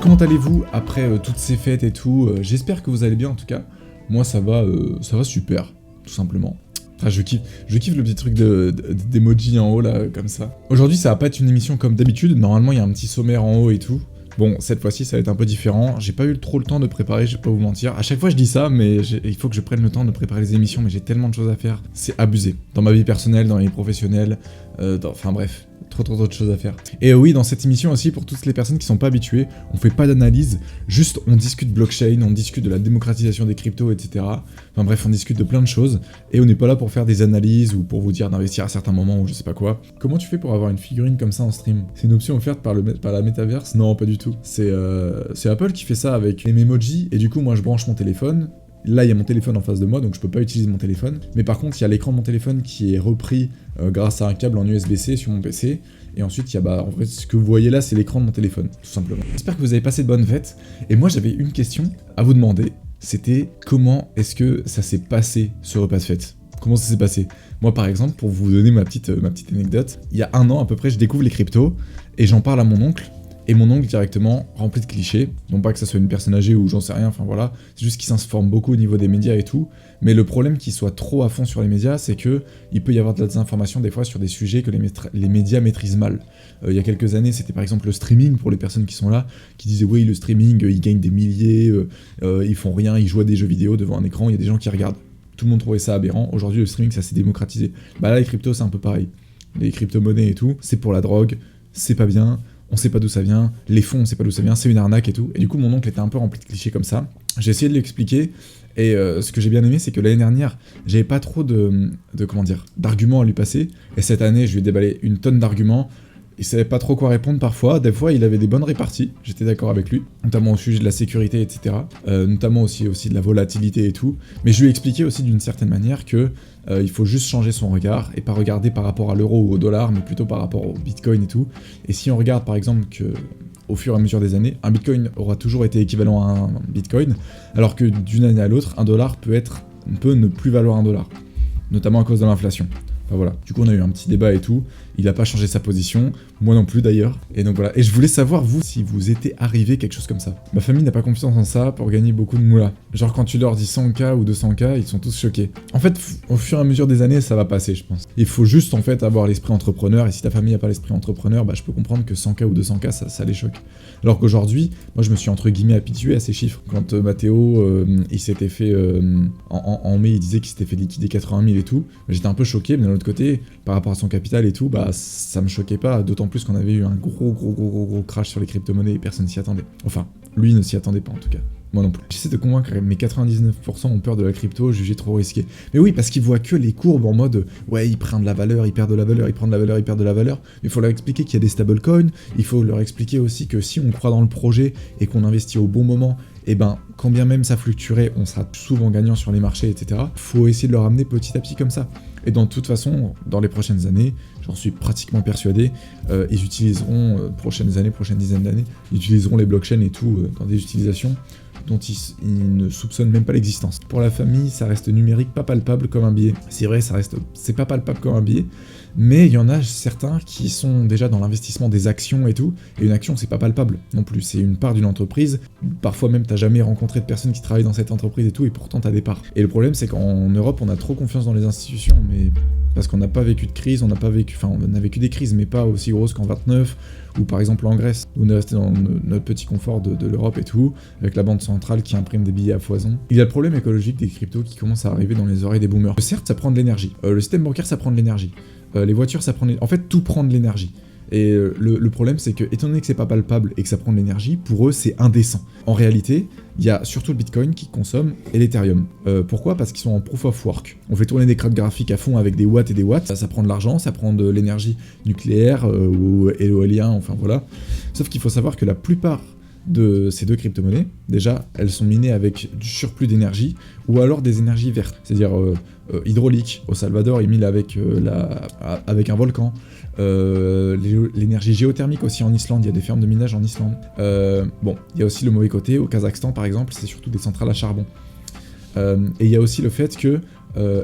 Comment allez-vous après toutes ces fêtes et tout? J'espère que vous allez bien en tout cas. Moi ça va super, tout simplement. Enfin, je kiffe le petit truc d'emoji en haut là, comme ça. Aujourd'hui ça va pas être une émission comme d'habitude, normalement il y a un petit sommaire en haut et tout. Bon, cette fois-ci ça va être un peu différent, j'ai pas eu trop le temps de préparer, je vais pas vous mentir. À chaque fois je dis ça, mais il faut que je prenne le temps de préparer les émissions, mais j'ai tellement de choses à faire, c'est abusé. Dans ma vie personnelle, dans ma vie professionnelle, enfin bref. Trop de choses à faire. Et oui, dans cette émission aussi, pour toutes les personnes qui sont pas habituées, on fait pas d'analyse, juste on discute blockchain, on discute de la démocratisation des cryptos, etc. Enfin bref, on discute de plein de choses, et on n'est pas là pour faire des analyses ou pour vous dire d'investir à certains moments ou je sais pas quoi. Comment tu fais pour avoir une figurine comme ça en stream? C'est une option offerte par la Metaverse? Non, pas du tout. C'est Apple qui fait ça avec les Memoji, et du coup moi je branche mon téléphone. Là, il y a mon téléphone en face de moi, donc je peux pas utiliser mon téléphone. Mais par contre, il y a l'écran de mon téléphone qui est repris grâce à un câble en USB-C sur mon PC. Et ensuite, il y a, en fait, ce que vous voyez là, c'est l'écran de mon téléphone, tout simplement. J'espère que vous avez passé de bonnes fêtes. Et moi, j'avais une question à vous demander. C'était comment est-ce que ça s'est passé, ce repas de fête? Comment ça s'est passé? Moi, par exemple, pour vous donner ma petite anecdote, il y a 1 an à peu près, je découvre les cryptos et j'en parle à mon oncle. Et mon oncle directement rempli de clichés, non pas que ça soit une personne âgée ou j'en sais rien, enfin voilà, c'est juste qu'il s'informe beaucoup au niveau des médias et tout, mais le problème qu'il soit trop à fond sur les médias, c'est que il peut y avoir de la désinformation des fois sur des sujets que les médias maîtrisent mal. Il y a quelques années, c'était par exemple le streaming pour les personnes qui sont là, qui disaient oui le streaming, ils gagnent des milliers, ils font rien, ils jouent à des jeux vidéo devant un écran, il y a des gens qui regardent. Tout le monde trouvait ça aberrant, aujourd'hui le streaming ça s'est démocratisé. Bah là les cryptos c'est un peu pareil, les crypto-monnaies et tout, c'est pour la drogue, c'est pas bien. On sait pas d'où ça vient, les fonds on sait pas d'où ça vient, c'est une arnaque et tout. Et du coup mon oncle était un peu rempli de clichés comme ça. J'ai essayé de l'expliquer, et ce que j'ai bien aimé c'est que l'année dernière, j'avais pas trop d'arguments à lui passer, et cette année je lui ai déballé une tonne d'arguments. Il savait pas trop quoi répondre parfois, des fois il avait des bonnes réparties, j'étais d'accord avec lui, notamment au sujet de la sécurité, etc. Notamment aussi de la volatilité et tout, mais je lui ai expliqué aussi d'une certaine manière que il faut juste changer son regard, et pas regarder par rapport à l'euro ou au dollar, mais plutôt par rapport au bitcoin et tout. Et si on regarde par exemple que au fur et à mesure des années, un bitcoin aura toujours été équivalent à un bitcoin, alors que d'une année à l'autre, un dollar peut ne plus valoir $1, notamment à cause de l'inflation. Enfin voilà, du coup on a eu un petit débat et tout, il a pas changé sa position, moi non plus d'ailleurs, et donc voilà. Et je voulais savoir vous, si vous était arrivé quelque chose comme ça. Ma famille n'a pas confiance en ça pour gagner beaucoup de moula. Genre quand tu leur dis 100K ou 200K, ils sont tous choqués. En fait, au fur et à mesure des années, ça va passer je pense. Il faut juste en fait avoir l'esprit entrepreneur, et si ta famille n'a pas l'esprit entrepreneur, bah je peux comprendre que 100K ou 200K, ça les choque. Alors qu'aujourd'hui, moi je me suis entre guillemets habitué à ces chiffres. Quand Mathéo, il s'était fait, en mai, il disait qu'il s'était fait liquider 80 000 et tout, j'étais un peu choqué, mais d'un autre côté, par rapport à son capital et tout, bah ça me choquait pas, d'autant plus qu'on avait eu un gros crash sur les crypto-monnaies et personne s'y attendait. Enfin, lui ne s'y attendait pas en tout cas. Moi non plus. J'essaie de convaincre, mais 99% ont peur de la crypto, jugé trop risqué. Mais oui, parce qu'ils voient que les courbes en mode ouais, ils prennent de la valeur, ils perdent de la valeur, ils prennent de la valeur, ils perdent de la valeur. Il faut leur expliquer qu'il y a des stablecoins, il faut leur expliquer aussi que si on croit dans le projet et qu'on investit au bon moment, et ben, quand bien même ça fluctuerait, on sera souvent gagnant sur les marchés, etc. Faut essayer de leur amener petit à petit comme ça. Et de toute façon, dans les prochaines années, j'en suis pratiquement persuadé, ils utiliseront, prochaines dizaines d'années, ils utiliseront les blockchains et tout dans des utilisations dont ils ne soupçonnent même pas l'existence. Pour la famille, ça reste numérique, pas palpable comme un billet. C'est vrai, c'est pas palpable comme un billet, mais il y en a certains qui sont déjà dans l'investissement des actions et tout, et une action c'est pas palpable non plus, c'est une part d'une entreprise, parfois même t'as jamais rencontré de personnes qui travaillent dans cette entreprise et tout, et pourtant t'as des parts. Et le problème c'est qu'en Europe on a trop confiance dans les institutions, mais parce qu'on n'a pas vécu de crise, on a vécu des crises, mais pas aussi grosses qu'en 29, ou par exemple en Grèce, où on est resté dans notre petit confort de l'Europe et tout, avec la banque centrale qui imprime des billets à foison. Il y a le problème écologique des cryptos qui commence à arriver dans les oreilles des boomers. Certes, ça prend de l'énergie. Le système bancaire, ça prend de l'énergie. Les voitures, ça prend de l'énergie. En fait, tout prend de l'énergie. Et le problème, c'est que, étant donné que c'est pas palpable et que ça prend de l'énergie, pour eux, c'est indécent. En réalité, il y a surtout le Bitcoin qui consomme et l'Ethereum. Pourquoi? Parce qu'ils sont en proof of work. On fait tourner des cartes graphiques à fond avec des watts et des watts. Ça prend de l'argent, ça prend de l'énergie nucléaire ou éolien, enfin voilà. Sauf qu'il faut savoir que la plupart de ces deux crypto-monnaies, déjà, elles sont minées avec du surplus d'énergie ou alors des énergies vertes, c'est-à-dire hydraulique. Au Salvador, ils minent avec un volcan. L'énergie géothermique aussi en Islande, il y a des fermes de minage en Islande. Bon, il y a aussi le mauvais côté, au Kazakhstan par exemple, c'est surtout des centrales à charbon. Et il y a aussi le fait que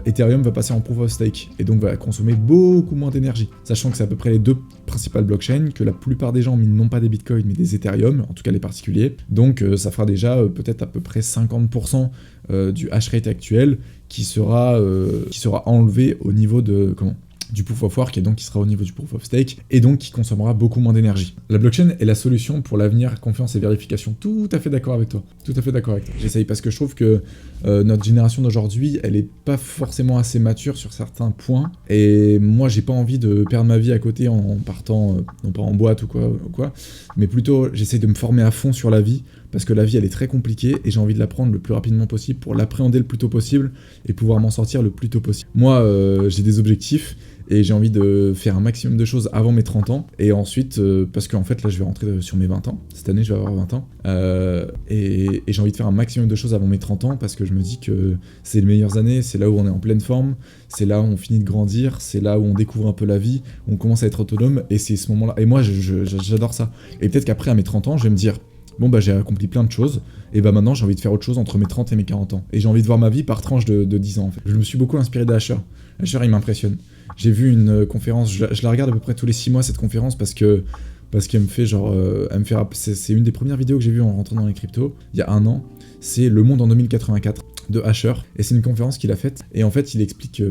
Ethereum va passer en Proof of Stake, et donc va consommer beaucoup moins d'énergie. Sachant que c'est à peu près les deux principales blockchains, que la plupart des gens minent non pas des bitcoins, mais des Ethereum, en tout cas les particuliers. Donc ça fera déjà peut-être à peu près 50% du hash rate actuel qui sera enlevé au niveau de... du Proof of Work, et donc qui sera au niveau du Proof of Stake, et donc qui consommera beaucoup moins d'énergie. La blockchain est la solution pour l'avenir, confiance et vérification. Tout à fait d'accord avec toi. Tout à fait d'accord avec toi. J'essaye parce que je trouve que notre génération d'aujourd'hui, elle est pas forcément assez mature sur certains points, et moi j'ai pas envie de perdre ma vie à côté en partant, non pas en boîte ou quoi, mais plutôt j'essaye de me former à fond sur la vie, parce que la vie elle est très compliquée, et j'ai envie de l'apprendre le plus rapidement possible pour l'appréhender le plus tôt possible, et pouvoir m'en sortir le plus tôt possible. Moi, j'ai des objectifs, et j'ai envie de faire un maximum de choses avant mes 30 ans, et ensuite, parce qu'en fait là je vais rentrer sur mes 20 ans, cette année je vais avoir 20 ans, et j'ai envie de faire un maximum de choses avant mes 30 ans, parce que je me dis que c'est les meilleures années, c'est là où on est en pleine forme, c'est là où on finit de grandir, c'est là où on découvre un peu la vie, où on commence à être autonome, et c'est ce moment-là, et moi j'adore ça. Et peut-être qu'après à mes 30 ans, je vais me dire, bon bah j'ai accompli plein de choses, et bah maintenant j'ai envie de faire autre chose entre mes 30 et mes 40 ans. Et j'ai envie de voir ma vie par tranche de 10 ans en fait. Je me suis beaucoup inspiré d'Asher. Asher il m'impressionne. J'ai vu une conférence, je la regarde à peu près tous les 6 mois cette conférence parce qu'elle me fait genre... c'est une des premières vidéos que j'ai vues en rentrant dans les cryptos, il y a un an. C'est Le Monde en 2084 de Asher. Et c'est une conférence qu'il a faite. Et en fait il explique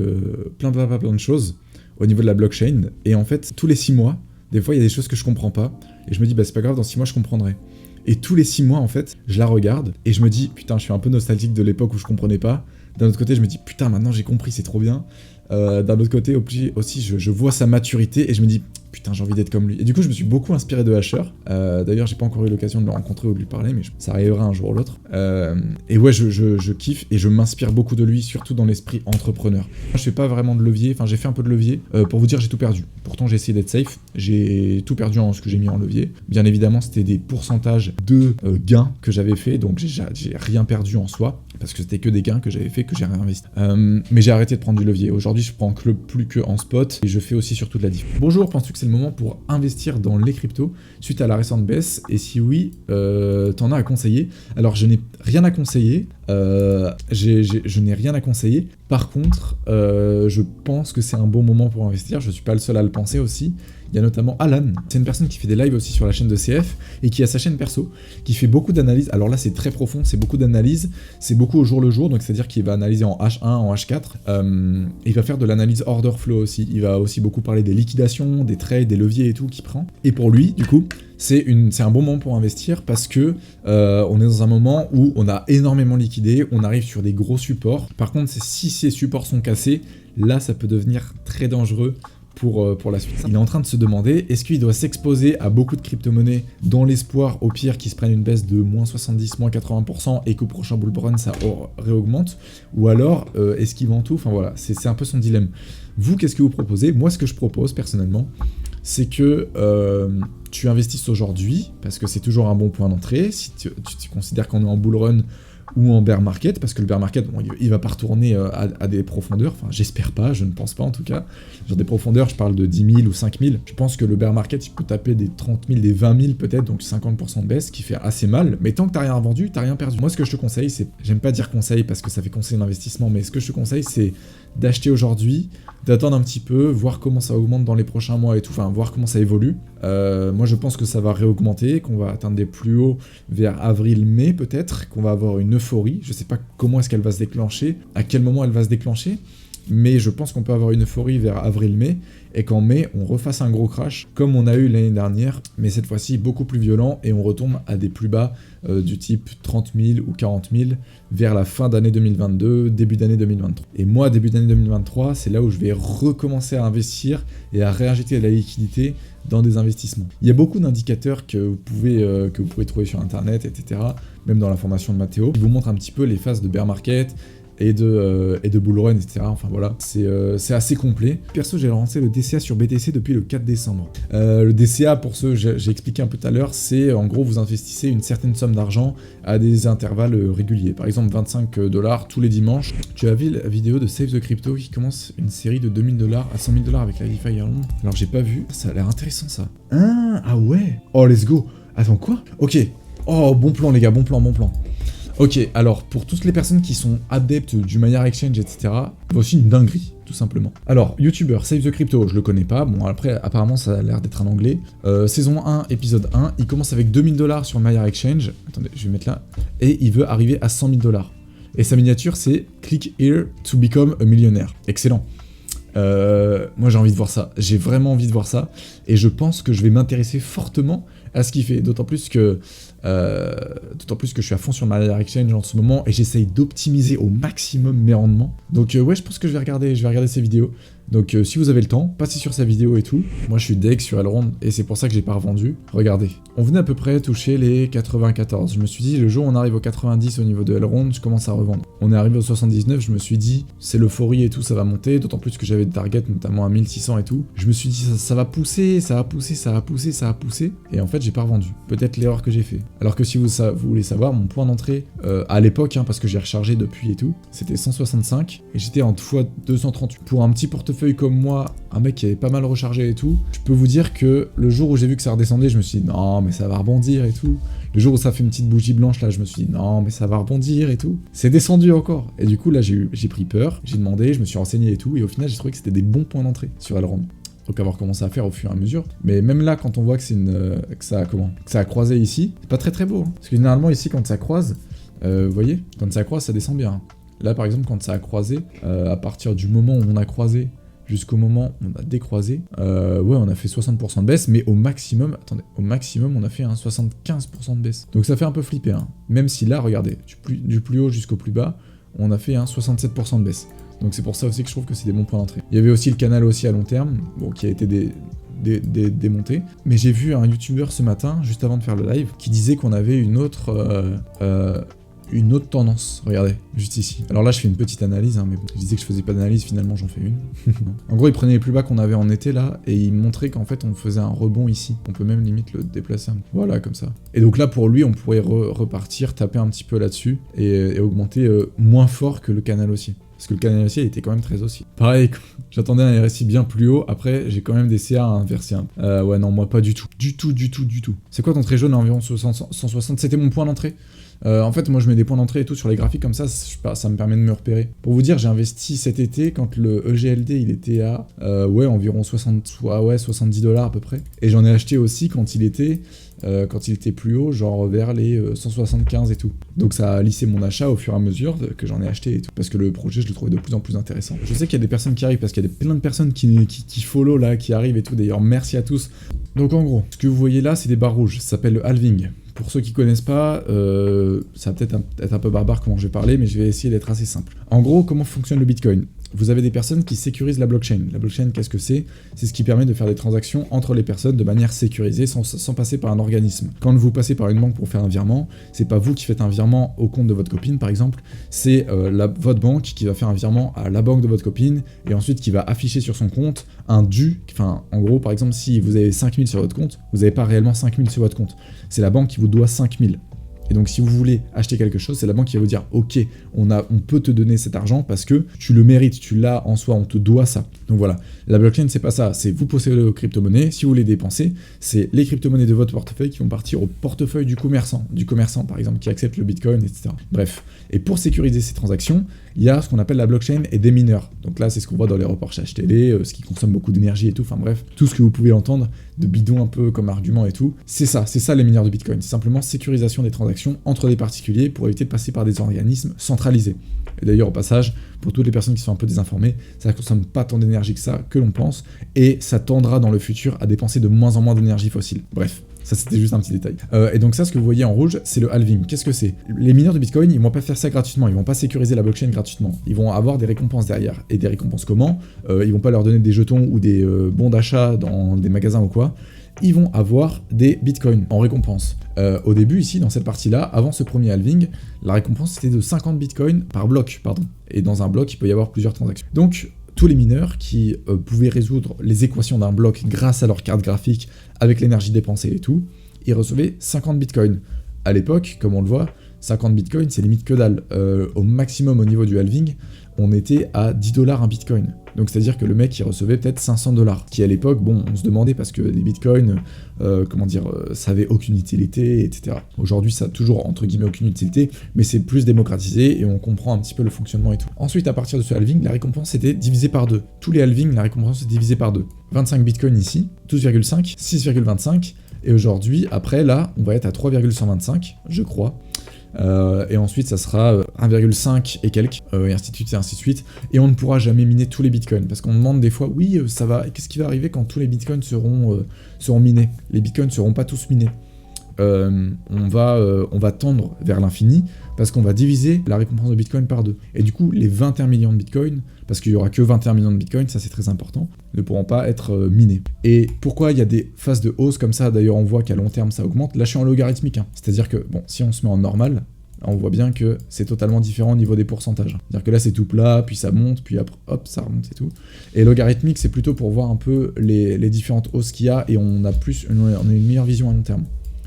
plein de choses au niveau de la blockchain. Et en fait tous les 6 mois, des fois il y a des choses que je comprends pas. Et je me dis bah c'est pas grave, dans 6 mois je comprendrai. Et tous les 6 mois, en fait, je la regarde et je me dis, putain, je suis un peu nostalgique de l'époque où je comprenais pas. D'un autre côté, je me dis, putain, maintenant j'ai compris, c'est trop bien. D'un autre côté, aussi, je vois sa maturité et je me dis, putain, j'ai envie d'être comme lui. Et du coup, je me suis beaucoup inspiré de Asher. D'ailleurs, j'ai pas encore eu l'occasion de le rencontrer ou de lui parler, mais ça arrivera un jour ou l'autre. Et ouais, je kiffe et je m'inspire beaucoup de lui, surtout dans l'esprit entrepreneur. Moi, je fais pas vraiment de levier, enfin, j'ai fait un peu de levier. Pour vous dire, j'ai tout perdu. Pourtant, j'ai essayé d'être safe. J'ai tout perdu en ce que j'ai mis en levier. Bien évidemment, c'était des pourcentages de gains que j'avais fait, donc j'ai rien perdu en soi, parce que c'était que des gains que j'avais fait, que j'ai réinvesti. Mais j'ai arrêté de prendre du levier. Aujourd'hui, je prends plus que en spot, et je fais aussi surtout de la diff. Bonjour, penses-tu que c'est le moment pour investir dans les cryptos suite à la récente baisse, et si oui, t'en as à conseiller? Alors je n'ai rien à conseiller, je n'ai rien à conseiller. Par contre, je pense que c'est un bon moment pour investir, je suis pas le seul à le penser aussi. Il y a notamment Alan, c'est une personne qui fait des lives aussi sur la chaîne de CF, et qui a sa chaîne perso, qui fait beaucoup d'analyses. Alors là c'est très profond, c'est beaucoup d'analyses, c'est beaucoup au jour le jour, donc c'est-à-dire qu'il va analyser en H1, en H4, il va faire de l'analyse order flow aussi, il va aussi beaucoup parler des liquidations, des trades, des leviers et tout qu'il prend. Et pour lui, du coup, c'est un bon moment pour investir parce que on est dans un moment où on a énormément liquidé, on arrive sur des gros supports. Par contre, si ces supports sont cassés, là ça peut devenir très dangereux pour la suite. Il est en train de se demander, est-ce qu'il doit s'exposer à beaucoup de crypto-monnaies dans l'espoir, au pire, qu'ils se prennent une baisse de moins 70, moins 80% et qu'au prochain bull run, ça réaugmente, ou alors, est-ce qu'il vend tout? Enfin voilà, c'est un peu son dilemme. Vous, qu'est-ce que vous proposez? Moi, ce que je propose, personnellement, c'est que tu investisses aujourd'hui, parce que c'est toujours un bon point d'entrée, si tu considères qu'on est en bull run ou en bear market, parce que le bear market, bon, il va pas retourner à des profondeurs, enfin j'espère pas, je ne pense pas en tout cas. Genre des profondeurs, je parle de 10 000 ou 5 000, je pense que le bear market, il peut taper des 30 000, des 20 000 peut-être, donc 50% de baisse, qui fait assez mal, mais tant que t'as rien vendu, t'as rien perdu. Moi ce que je te conseille, c'est, j'aime pas dire conseil parce que ça fait conseil d'investissement, mais ce que je te conseille, c'est d'acheter aujourd'hui, d'attendre un petit peu, voir comment ça augmente dans les prochains mois et tout, enfin voir comment ça évolue. Moi je pense que ça va réaugmenter, qu'on va atteindre des plus hauts vers avril-mai peut-être, qu'on va avoir une euphorie, je sais pas comment est-ce qu'elle va se déclencher, à quel moment elle va se déclencher, mais je pense qu'on peut avoir une euphorie vers avril-mai, et qu'en mai, on refasse un gros crash, comme on a eu l'année dernière, mais cette fois-ci beaucoup plus violent, et on retombe à des plus bas du type 30 000 ou 40 000 vers la fin d'année 2022, début d'année 2023. Et moi, début d'année 2023, c'est là où je vais recommencer à investir et à réinjecter de la liquidité dans des investissements. Il y a beaucoup d'indicateurs que vous pouvez trouver sur internet, etc., même dans la formation de Mathéo, qui vous montrent un petit peu les phases de bear market, et de bull run, etc. Enfin voilà, c'est assez complet. Perso, j'ai lancé le DCA sur BTC depuis le 4 décembre. Le DCA, pour ceux, j'ai expliqué un peu tout à l'heure, c'est en gros, vous investissez une certaine somme d'argent à des intervalles réguliers. Par exemple, 25 $, tous les dimanches. Tu as vu la vidéo de Save the Crypto qui commence une série de 2 000 $ à 100 000 $ avec la DeFi Ireland? Alors, j'ai pas vu. Ça a l'air intéressant, ça. Ah ouais. Oh, let's go. Attends, quoi? Ok. Oh, bon plan, les gars, bon plan, bon plan. Ok, alors pour toutes les personnes qui sont adeptes du Maillard Exchange, etc., voici une dinguerie, tout simplement. Alors, YouTuber, Save the Crypto, je le connais pas, bon après, apparemment ça a l'air d'être un anglais. Saison 1, épisode 1, il commence avec 2000 $ sur le Maillard Exchange, attendez, je vais mettre là, et il veut arriver à 100 000 $. Et sa miniature, c'est Click here to become a millionaire. Excellent. Moi j'ai envie de voir ça, j'ai vraiment envie de voir ça, et je pense que je vais m'intéresser fortement à ce qu'il fait, d'autant plus que je suis à fond sur Maillard Exchange en ce moment, et j'essaye d'optimiser au maximum mes rendements. Donc ouais, je pense que je vais regarder ses vidéos. Donc si vous avez le temps, passez sur sa vidéo et tout. Moi je suis deg sur Elrond, et c'est pour ça que j'ai pas revendu. Regardez, on venait à peu près toucher les 94. Je me suis dit, le jour où on arrive aux 90 au niveau de Elrond, je commence à revendre. On est arrivé aux 79, je me suis dit, c'est l'euphorie et tout, ça va monter, d'autant plus que j'avais des targets, notamment à 1600 et tout. Je me suis dit, ça va pousser, ça va pousser, ça va pousser, ça va pousser. Et en fait, j'ai pas revendu. Peut-être l'erreur que j'ai fait. Alors que si vous voulez savoir, mon point d'entrée, à l'époque, parce que j'ai rechargé depuis et tout, c'était 165, et j'étais en x238. Pour un petit portefeuille comme moi, un mec qui avait pas mal rechargé et tout, je peux vous dire que le jour où j'ai vu que ça redescendait, je me suis dit non mais ça va rebondir et tout. Le jour où ça fait une petite bougie blanche là, je me suis dit non mais ça va rebondir et tout. C'est descendu encore. Et du coup là j'ai pris peur, j'ai demandé, je me suis renseigné et tout, et au final j'ai trouvé que c'était des bons points d'entrée sur Elrond. Donc avoir commencé à faire au fur et à mesure. Mais même là, quand on voit que ça a croisé ici, c'est pas très beau. Parce que généralement ici, quand ça croise, vous voyez, quand ça croise, ça descend bien. Là par exemple, quand ça a croisé, à partir du moment où on a croisé jusqu'au moment où on a décroisé, ouais, on a fait 60% de baisse, mais au maximum, on a fait un 75% de baisse. Donc ça fait un peu flipper, hein. Même si là, regardez, du plus haut jusqu'au plus bas, on a fait un 67% de baisse. Donc c'est pour ça aussi que je trouve que c'est des bons points d'entrée. Il y avait aussi le canal aussi à long terme, bon, qui a été démonté. Mais j'ai vu un YouTuber ce matin, juste avant de faire le live, qui disait qu'on avait une autre tendance. Regardez, juste ici. Alors là, je fais une petite analyse, hein, mais bon, je disais que je faisais pas d'analyse, finalement j'en fais une. En gros, il prenait les plus bas qu'on avait en été là, et il montrait qu'en fait on faisait un rebond ici. On peut même limite le déplacer un peu. Voilà, comme ça. Et donc là, pour lui, on pourrait repartir, taper un petit peu là-dessus, et augmenter moins fort que le canal haussier. Parce que le canal haussier était quand même très haussier. Pareil, j'attendais un RSI bien plus haut, après j'ai quand même des CA à inverser un peu. Ouais non, moi pas du tout. Du tout. C'est quoi ton trait jaune à environ 160? C'était mon point d'entrée. En fait, moi je mets des points d'entrée et tout sur les graphiques, comme ça me permet de me repérer. Pour vous dire, j'ai investi cet été quand le EGLD il était à environ 70 $ à peu près. Et j'en ai acheté aussi quand il était plus haut, genre vers les 175 et tout. Donc ça a lissé mon achat au fur et à mesure que j'en ai acheté et tout. Parce que le projet, je le trouvais de plus en plus intéressant. Je sais qu'il y a des personnes qui arrivent, parce qu'il y a plein de personnes qui follow là, qui arrivent et tout. D'ailleurs, merci à tous. Donc en gros, ce que vous voyez là, c'est des barres rouges. Ça s'appelle le halving. Pour ceux qui connaissent pas, ça va peut-être être un peu barbare comment je vais parler, mais je vais essayer d'être assez simple. En gros, comment fonctionne le Bitcoin? Vous avez des personnes qui sécurisent la blockchain. La blockchain, qu'est-ce que c'est? C'est ce qui permet de faire des transactions entre les personnes de manière sécurisée, sans passer par un organisme. Quand vous passez par une banque pour faire un virement, c'est pas vous qui faites un virement au compte de votre copine, par exemple, c'est votre banque qui va faire un virement à la banque de votre copine, et ensuite qui va afficher sur son compte un dû. Enfin, en gros, par exemple, si vous avez 5000 sur votre compte, vous n'avez pas réellement 5000 sur votre compte. C'est la banque qui vous doit 5000. Et donc si vous voulez acheter quelque chose, c'est la banque qui va vous dire ok, on peut te donner cet argent parce que tu le mérites, tu l'as en soi, on te doit ça. Donc voilà, la blockchain c'est pas ça, c'est vous possédez les crypto-monnaies, si vous voulez dépenser, c'est les crypto-monnaies de votre portefeuille qui vont partir au portefeuille du commerçant par exemple qui accepte le Bitcoin, etc. Bref, et pour sécuriser ces transactions, il y a ce qu'on appelle la blockchain et des mineurs. Donc là c'est ce qu'on voit dans les reportages télé, ce qui consomme beaucoup d'énergie et tout, enfin bref, tout ce que vous pouvez entendre de bidon un peu comme argument et tout, c'est ça les mineurs de Bitcoin, c'est simplement sécurisation des transactions entre des particuliers pour éviter de passer par des organismes centralisés. Et d'ailleurs, au passage, pour toutes les personnes qui sont un peu désinformées, ça ne consomme pas tant d'énergie que ça, que l'on pense, et ça tendra dans le futur à dépenser de moins en moins d'énergie fossile. Bref, ça c'était juste un petit détail. Et donc ça, ce que vous voyez en rouge, c'est le halving. Qu'est-ce que c'est? Les mineurs de Bitcoin, ils vont pas faire ça gratuitement, ils vont pas sécuriser la blockchain gratuitement. Ils vont avoir des récompenses derrière. Et des récompenses comment? Ils vont pas leur donner des jetons ou des bons d'achat dans des magasins ou quoi. Ils vont avoir des bitcoins en récompense. Au début, ici, dans cette partie-là, avant ce premier halving, la récompense c'était de 50 bitcoins par bloc, Et dans un bloc, il peut y avoir plusieurs transactions. Donc, tous les mineurs qui pouvaient résoudre les équations d'un bloc grâce à leur carte graphique, avec l'énergie dépensée et tout, ils recevaient 50 bitcoins. À l'époque, comme on le voit, 50 bitcoins, c'est limite que dalle. Au maximum, au niveau du halving, on était à 10 $ un bitcoin. Donc c'est-à-dire que le mec il recevait peut-être 500 $, qui à l'époque, bon, on se demandait parce que les bitcoins, ça avait aucune utilité, etc. Aujourd'hui ça a toujours entre guillemets aucune utilité, mais c'est plus démocratisé et on comprend un petit peu le fonctionnement et tout. Ensuite, à partir de ce halving, la récompense était divisée par 2. Tous les halvings, la récompense est divisée par 2. 25 bitcoins ici, 12,5, 6,25, et aujourd'hui, après là, on va être à 3,125, je crois. Et ensuite ça sera 1,5 et quelques, et ainsi de suite et ainsi de suite, et on ne pourra jamais miner tous les bitcoins, parce qu'on demande des fois, oui, ça va, qu'est-ce qui va arriver quand tous les bitcoins seront minés? Les bitcoins ne seront pas tous minés. On va tendre vers l'infini, parce qu'on va diviser la récompense de bitcoin par 2. Et du coup, les 21 millions de bitcoins, parce qu'il n'y aura que 21 millions de bitcoins, ça c'est très important, ne pourront pas être minés. Et pourquoi il y a des phases de hausse comme ça? D'ailleurs, on voit qu'à long terme ça augmente. Là, je suis en logarithmique, hein. C'est-à-dire que, bon, si on se met en normal, on voit bien que c'est totalement différent au niveau des pourcentages. C'est-à-dire que là, c'est tout plat, puis ça monte, puis après, hop, ça remonte et tout. Et logarithmique, c'est plutôt pour voir un peu les différentes hausses qu'il y a, et on a une meilleure vision à long terme.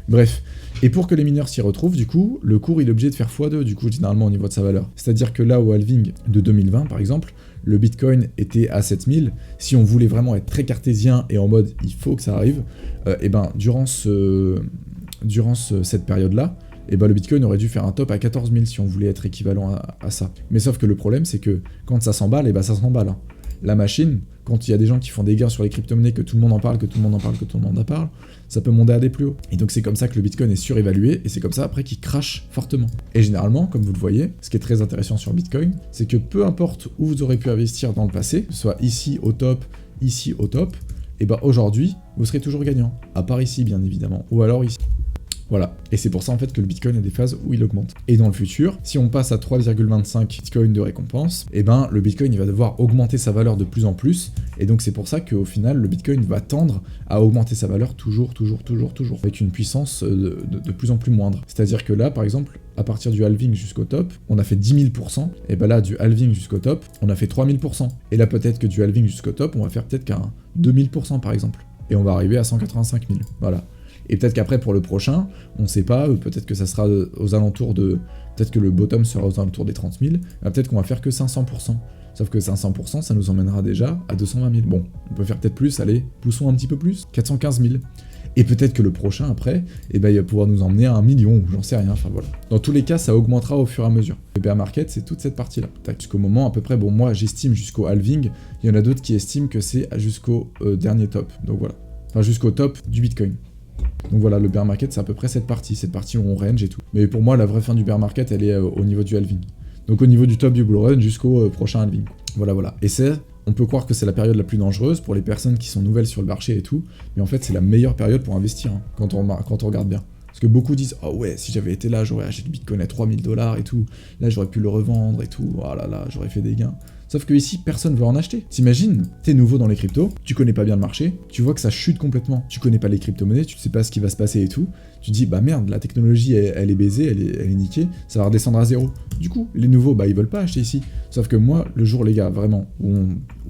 Bref, et pour que les mineurs s'y retrouvent, du coup, le cours il est obligé de faire x2, du coup, généralement au niveau de sa valeur. C'est-à-dire que là, au halving de 2020, par exemple, le bitcoin était à 7000, si on voulait vraiment être très cartésien et en mode il faut que ça arrive, et ben durant cette période-là, et ben le bitcoin aurait dû faire un top à 14 000 si on voulait être équivalent à ça. Mais sauf que le problème c'est que quand ça s'emballe, et ben ça s'emballe. Hein. La machine, quand il y a des gens qui font des gains sur les crypto-monnaies, que tout le monde en parle, que tout le monde en parle, que tout le monde en parle, ça peut monter à des plus hauts. Et donc c'est comme ça que le bitcoin est surévalué, et c'est comme ça après qu'il crache fortement. Et généralement, comme vous le voyez, ce qui est très intéressant sur bitcoin, c'est que peu importe où vous aurez pu investir dans le passé, que ce soit ici au top, et ben aujourd'hui, vous serez toujours gagnant. À part ici, bien évidemment, ou alors ici. Voilà, et c'est pour ça en fait que le bitcoin a des phases où il augmente. Et dans le futur, si on passe à 3,25 bitcoins de récompense, et ben le bitcoin il va devoir augmenter sa valeur de plus en plus, et donc c'est pour ça qu'au final le bitcoin va tendre à augmenter sa valeur toujours, avec une puissance de plus en plus moindre. C'est-à-dire que là, par exemple, à partir du halving jusqu'au top, on a fait 10 000%, et ben là, du halving jusqu'au top, on a fait 3 000%. Et là, peut-être que du halving jusqu'au top, on va faire peut-être qu'un 2000% par exemple. Et on va arriver à 185 000, voilà. Et peut-être qu'après, pour le prochain, on sait pas, peut-être que ça sera aux alentours de... Peut-être que le bottom sera aux alentours des 30 000, peut-être qu'on va faire que 500%. Sauf que 500%, ça nous emmènera déjà à 220 000. Bon, on peut faire peut-être plus, allez, poussons un petit peu plus, 415 000. Et peut-être que le prochain, après, eh ben, il va pouvoir nous emmener à 1 million, ou j'en sais rien, enfin voilà. Dans tous les cas, ça augmentera au fur et à mesure. Le bear market, c'est toute cette partie-là. Jusqu'au moment, à peu près, bon, moi, j'estime jusqu'au halving, il y en a d'autres qui estiment que c'est jusqu'au dernier top. Donc voilà. Enfin, jusqu'au top du Bitcoin. Donc voilà, le bear market, c'est à peu près cette partie où on range et tout. Mais pour moi, la vraie fin du bear market, elle est au niveau du halving. Donc au niveau du top du bull run jusqu'au prochain halving. Voilà. Et on peut croire que c'est la période la plus dangereuse pour les personnes qui sont nouvelles sur le marché et tout, mais en fait, c'est la meilleure période pour investir, hein, quand on regarde bien. Parce que beaucoup disent, oh ouais, si j'avais été là, j'aurais acheté le bitcoin à 3000 $ et tout, là j'aurais pu le revendre et tout, oh là là, j'aurais fait des gains. Sauf que ici, personne veut en acheter. T'imagines, t'es nouveau dans les cryptos, tu connais pas bien le marché, tu vois que ça chute complètement, tu connais pas les crypto-monnaies, tu sais pas ce qui va se passer et tout, tu te dis, bah merde, la technologie, elle est baisée, elle est niquée, ça va redescendre à zéro. Du coup, les nouveaux, bah ils veulent pas acheter ici. Sauf que moi, le jour, les gars, vraiment, où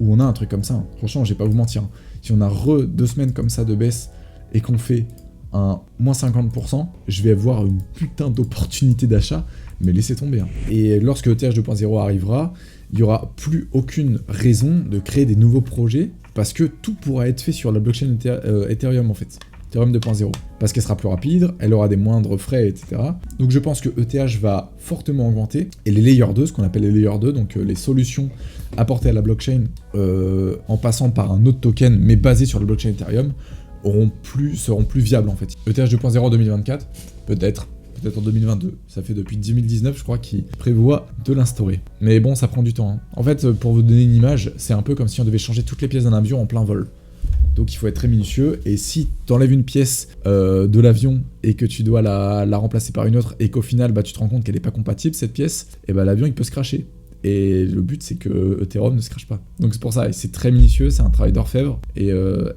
on a un truc comme ça, hein, franchement, je vais pas vous mentir, hein, si on a 2 semaines comme ça de baisse et qu'on fait un moins 50%, je vais avoir une putain d'opportunité d'achat, mais laissez tomber. Hein. Et lorsque ETH 2.0 arrivera, il n'y aura plus aucune raison de créer des nouveaux projets, parce que tout pourra être fait sur la blockchain Ethereum en fait. Ethereum 2.0. Parce qu'elle sera plus rapide, elle aura des moindres frais, etc. Donc je pense que ETH va fortement augmenter, et les Layer 2, ce qu'on appelle les Layer 2, donc les solutions apportées à la blockchain en passant par un autre token, mais basé sur la blockchain Ethereum, seront plus viables en fait. ETH 2.0 en 2024, peut-être en 2022. Ça fait depuis 2019, je crois, qu'ils prévoient de l'instaurer. Mais bon, ça prend du temps. Hein. En fait, pour vous donner une image, c'est un peu comme si on devait changer toutes les pièces d'un avion en plein vol. Donc il faut être très minutieux, et si tu enlèves une pièce de l'avion et que tu dois la remplacer par une autre, et qu'au final bah, tu te rends compte qu'elle n'est pas compatible cette pièce, et bah l'avion il peut se crasher. Et le but c'est que Ethereum ne se crache pas. Donc c'est pour ça, et c'est très minutieux, c'est un travail d'orfèvre, et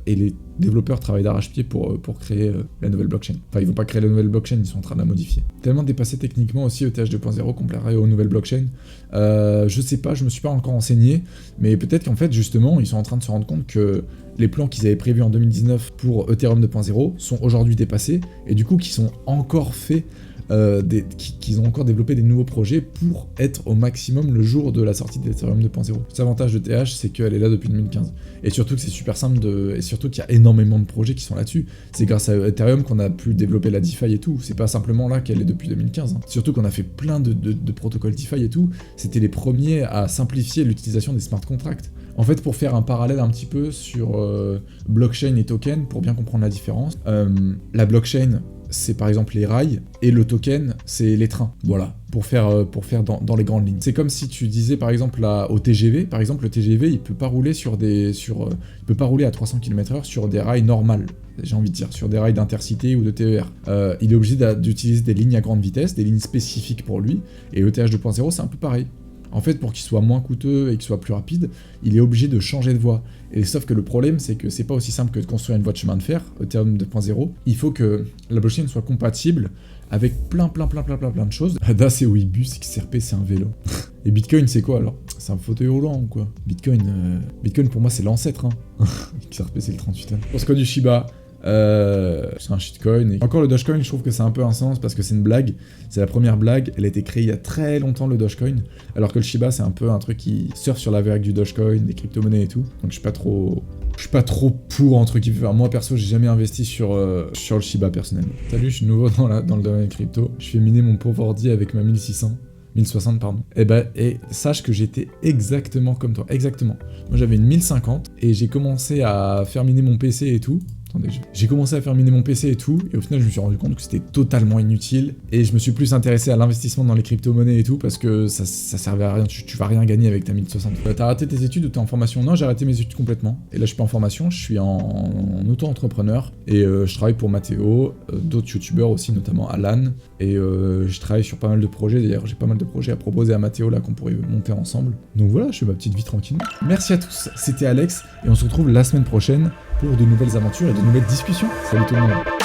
les développeurs travaillent d'arrache-pied pour créer la nouvelle blockchain. Enfin, ils vont pas créer la nouvelle blockchain, ils sont en train de la modifier. Tellement dépassé techniquement aussi, ETH 2.0 comparerait aux nouvelles blockchains. Je sais pas, je me suis pas encore renseigné, mais peut-être qu'en fait, justement, ils sont en train de se rendre compte que les plans qu'ils avaient prévus en 2019 pour Ethereum 2.0 sont aujourd'hui dépassés, et du coup, qui sont encore faits qu'ils ont encore développé des nouveaux projets pour être au maximum le jour de la sortie d'Ethereum 2.0. L'avantage de TH, c'est qu'elle est là depuis 2015. Et surtout que c'est super simple et surtout qu'il y a énormément de projets qui sont là-dessus. C'est grâce à Ethereum qu'on a pu développer la DeFi et tout. C'est pas simplement là qu'elle est depuis 2015. Hein. Surtout qu'on a fait plein de protocoles DeFi et tout. C'était les premiers à simplifier l'utilisation des smart contracts. En fait, pour faire un parallèle un petit peu sur blockchain et token, pour bien comprendre la différence, la blockchain, c'est par exemple les rails, et le token, c'est les trains. Voilà, pour faire dans les grandes lignes. C'est comme si tu disais par exemple au TGV, par exemple le TGV, il peut pas rouler il peut pas rouler à 300 km/h sur des rails normales, j'ai envie de dire, sur des rails d'intercité ou de TER. Il est obligé d'utiliser des lignes à grande vitesse, des lignes spécifiques pour lui, et ETH 2.0, c'est un peu pareil. En fait, pour qu'il soit moins coûteux et qu'il soit plus rapide, il est obligé de changer de voie. Et sauf que le problème, c'est que c'est pas aussi simple que de construire une voie de chemin de fer, Ethereum 2.0. Il faut que la blockchain soit compatible avec plein de choses. ADA, c'est Ouibus, XRP, c'est un vélo. Et Bitcoin, c'est quoi alors? C'est un fauteuil roulant ou quoi? Bitcoin pour moi, c'est l'ancêtre. Hein. XRP, c'est le 38 ans. Pour ce cas du Shiba, c'est un shitcoin. Et encore le Dogecoin, je trouve que c'est un peu un sens parce que c'est une blague. C'est la première blague. Elle a été créée il y a très longtemps, le Dogecoin. Alors que le Shiba, c'est un peu un truc qui surfe sur la vague du Dogecoin, des crypto-monnaies et tout. Donc je suis pas trop pour entre guillemets. Enfin, moi perso, j'ai jamais investi sur le Shiba personnellement. Salut, je suis nouveau dans le domaine crypto. Je fais miner mon pauvre ordi avec ma 1060 pardon. Et sache que j'étais exactement comme toi, exactement. Moi j'avais une 1050 et j'ai commencé à faire miner mon PC et tout. Attendez, j'ai commencé à faire miner mon PC et tout, et au final je me suis rendu compte que c'était totalement inutile, et je me suis plus intéressé à l'investissement dans les crypto-monnaies et tout, parce que ça servait à rien, tu vas rien gagner avec ta 1060. T'as arrêté tes études ou t'es en formation? Non, j'ai arrêté mes études complètement, et là je suis pas en formation, je suis en auto-entrepreneur, et je travaille pour Mathéo, d'autres youtubeurs aussi, notamment Alan, et je travaille sur pas mal de projets, d'ailleurs j'ai pas mal de projets à proposer à Mathéo là qu'on pourrait monter ensemble. Donc voilà, je fais ma petite vie tranquille. Merci à tous, c'était Alex, et on se retrouve la semaine prochaine pour de nouvelles aventures et de nouvelles discussions. Salut tout le monde.